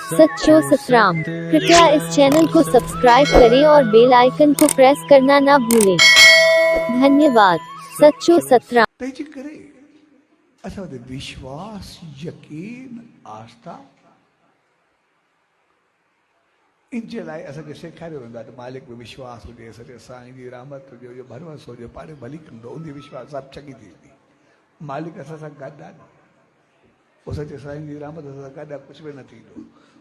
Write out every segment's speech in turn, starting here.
सच्चो सतराम। कृपया इस चैनल को सब्सक्राइब करें और बेल आइकन को प्रेस करना ना भूलें। धन्यवाद। सच्चो सतराम। त्याची करे असं होते विश्वास यकीन आस्था इनजे लाइ असांखे सेखारियो वेंदो आहे त मालिक में विश्वास हुजे सॼे साईं जी रहमत हुजे जो भरवसो हुजे पाण भली कंदो उन विश्वास सभु चङी थींदी मालिक असां सां गॾु आहे न पोइ सॼे साईं जी रहमत असां सां गॾु आहे कुझु बि न थींदो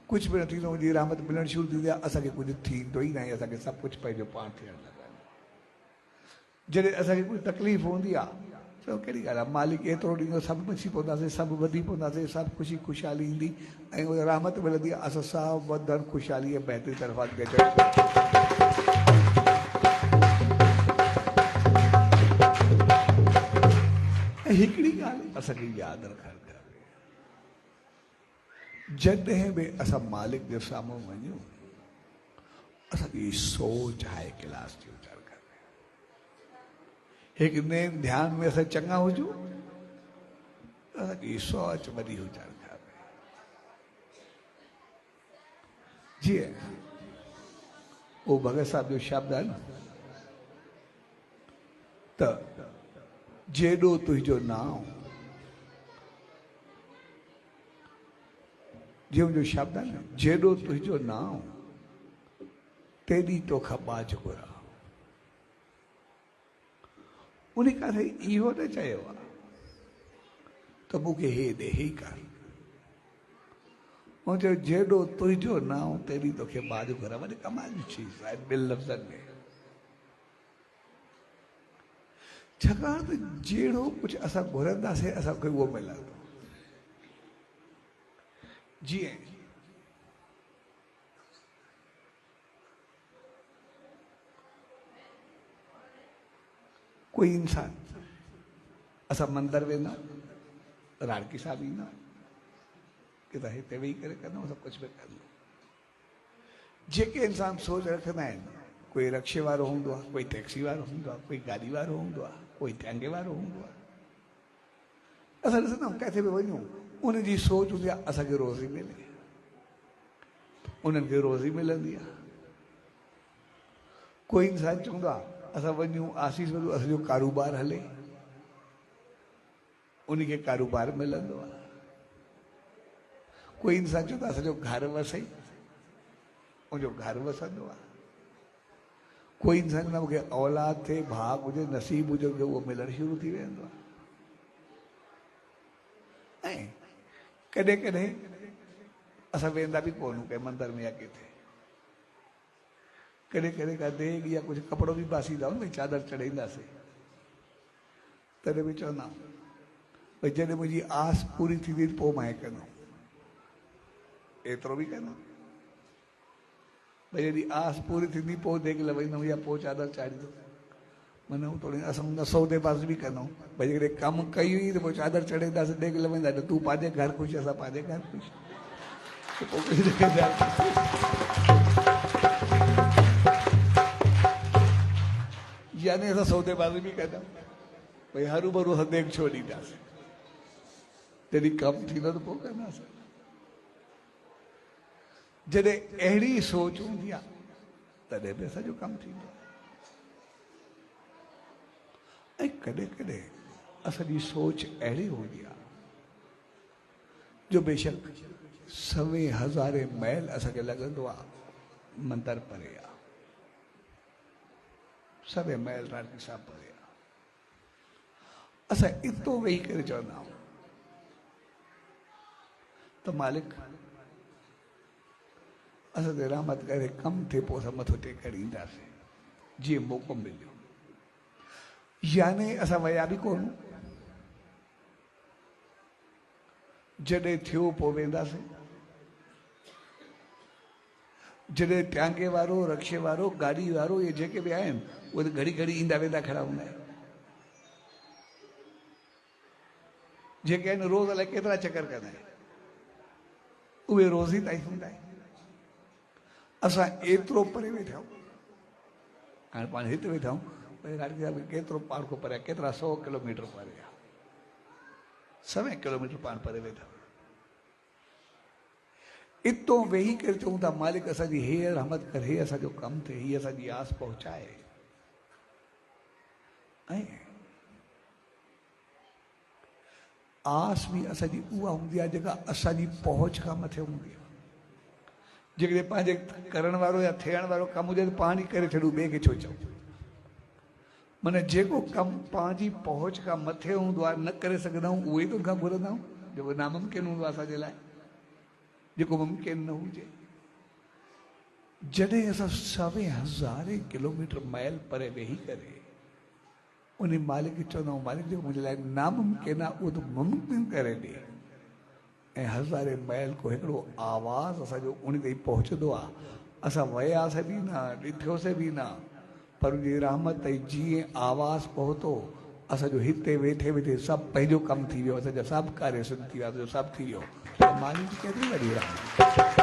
कुझु बि न थींदो उनजी रहमत मिलणु शुरू थींदी आहे असांखे कुझु थींदो ई न आहे असांखे सभु कुझु पंहिंजो पाण थियणु लॻंदो जॾहिं असांखे कोई तकलीफ़ हूंदी आहे त कहिड़ी ॻाल्हि आहे मालिक एतिरो ॾींदो सभु बची पवंदासीं सभु वधी पवंदासीं सभु ख़ुशी ख़ुशहाली ईंदी ऐं उहा रहमत मिलंदी आहे असां सभु वधण ख़ुशहाली ऐं बहितरी तरफ़ अॻिते ऐं हिकिड़ी ॻाल्हि असांखे यादि रखणु खपे जॾहिं बि असां मालिक जे साम्हूं वञूं असांजी सोच हाई क्लास जी हुजणु खपे हिकु नेम ध्यान में असां चङा हुजूं असांजी सोच वॾी हुजणु खपे जीअं उहो भगत साहिब जो शब्द आहे न त जेॾो तुंहिंजो नाम जीअं जो शब्द आहे न जेॾो तुंहिंजो नाम तेॾी तोखां बाज घुरा उन करे इहो न चयो आहे त मूंखे हे ॾे हे कर ऐं चयो जेॾो तुंहिंजो नाम तेॾी तोखे बाज घुरा वॾी कमाल जी चीज़ आहे ॿिनि लफ़्ज़नि में छाकाणि त जहिड़ो कुझु असां घुरंदासीं असांखे उहो मिलंदो जीअं कोई इंसान असां मंदर वेंदा राड़की साहिब ईंदा किथां हिते वेही करे कंदा असां कुझु बि कंदा जेके इंसान सोच रखंदा आहिनि कोई रक्शे वारो हूंदो आहे कोई टैक्सी वारो हूंदो आहे कोई गाॾी वारो हूंदो आहे कोई टांगे वारो हूंदो आहे असां ॾिसंदा आहियूं किथे बि वञूं उनजी सोच हूंदी आहे असांखे रोज़ी मिले उन्हनि खे रोज़ी मिलंदी आहे कोई इंसान चवंदो आहे असां वञूं आसीस वञूं असांजो कारोबार हले उनखे कारोबार मिलंदो आहे कोई इंसान चवंदो आहे असांजो घर वसे उनजो घर वसंदो आहे कोई इंसान चवंदो आहे मूंखे औलाद थिए भाग हुजे नसीब हुजे उहो मिलणु शुरू थी वेंदो आहे ऐं कॾहिं कॾहिं असां वेंदा बि कोन्हूं कंहिं मंदर में या किथे कॾहिं कॾहिं का देग या कुझु कपिड़ो बि बासींदा भई चादर चढ़ाईंदासीं तॾहिं बि चवंदा आहियूं भई जॾहिं मुंहिंजी आस पूरी थींदी पोइ मां कंदुमि एतिरो बि कंदुमि भई जॾहिं आस पूरी थींदी पोइ देग लवाईंदुमि या पोइ चादर चाढ़ींदुमि माना थोरी असां हुन सौदेबाज़ी बि कंदुमि भई जॾहिं कमु कई हुई त पोइ चादर चढ़ाईंदासीं देग लवाईंदा त तूं पंहिंजे घर ख़ुशि असां पंहिंजे घर ख़ुशि यानी असां सौदेबाज़ी बि कंदासीं भई हरू भरू असां देग छो ॾींदासीं जॾहिं कमु थींदो त पोइ कंदासीं जॾहिं अहिड़ी सोच हूंदी आहे तॾहिं बि असांजो कमु थींदो ऐं कॾहिं कॾहिं असांजी सोच अहिड़ी हूंदी आहे जो बेशक 100,000 मैल असांखे लॻंदो आहे मंदर परे आहे 100 मैल राड़की साहिब परे आहे असां इतो वेही करे चवंदा आहियूं त मालिक असां ते रहमत करे कमु थिए पोइ असां मथो टेकणु ईंदासीं जीअं मौक़ो मिलियो याने असां विया बि कोन्ह जॾहिं थियो पोइ वेंदासीं जॾहिं टांगे वारो रक्शे वारो गाॾी वारो इहे जेके बि आहिनि उहे त घड़ी घड़ी ईंदा वेंदा खड़ा हूंदा आहिनि जेके आहिनि रोज़ अलाए केतिरा चकर कंदा आहिनि उहे रोज़ ई ताईं हूंदा आहिनि असां एतिरो परे वेठा आहियूं हाणे पाण हिते वेठा आहियूं भई राड़की साहिब केतिरो पाण खां परे आहे केतिरा 100 किलोमीटर परे आहे 100 किलोमीटर पाण परे वेठा इतो वेही करे चऊं था मालिक असांजी हे रहमत कर, हे असांजो कमु थिए, ही असांजी आस पहुचाए। ऐं आस बि असांजी उहा हूंदी आहे जेका असांजी पहुच खां मथे हूंदी आहे। जेकॾहिं पंहिंजे करण वारो या थियण वारो कमु हुजे त पाण ई करे छॾूं, ॿिए खे छो चऊं। माना जेको कमु पंहिंजी पहुच खां मथे हूंदो आहे, न करे सघंदा आहियूं, उहो ई त उनखां घुरंदा आहियूं। जेको नामुमकिन हूंदो आहे असांजे लाइ, जेको मुमकिन न हुजे। जॾहिं असां 1,000 किलोमीटर माइल परे वेही करे उन मालिक खे चवंदा आहियूं, मालिक जेको मुंहिंजे लाइ नामुमकिन आहे उहो तूं मुमकिन करे ॾे। ऐं 1000 माइल को हिकिड़ो आवाज़ असांजो उन ताईं पहुचंदो आहे। असां वियासीं बि न, ॾिठोसीं बि न, पर उनजी रहमत ई जीअं आवाज़ पहुतो, असांजो हिते वेठे वेठे सभु पंहिंजो कमु थी वियो, असांजा सभु कार्य सिद्ध थी विया, असांजो सभु थी वियो। मालिक जी केतिरी वॾी रहमत।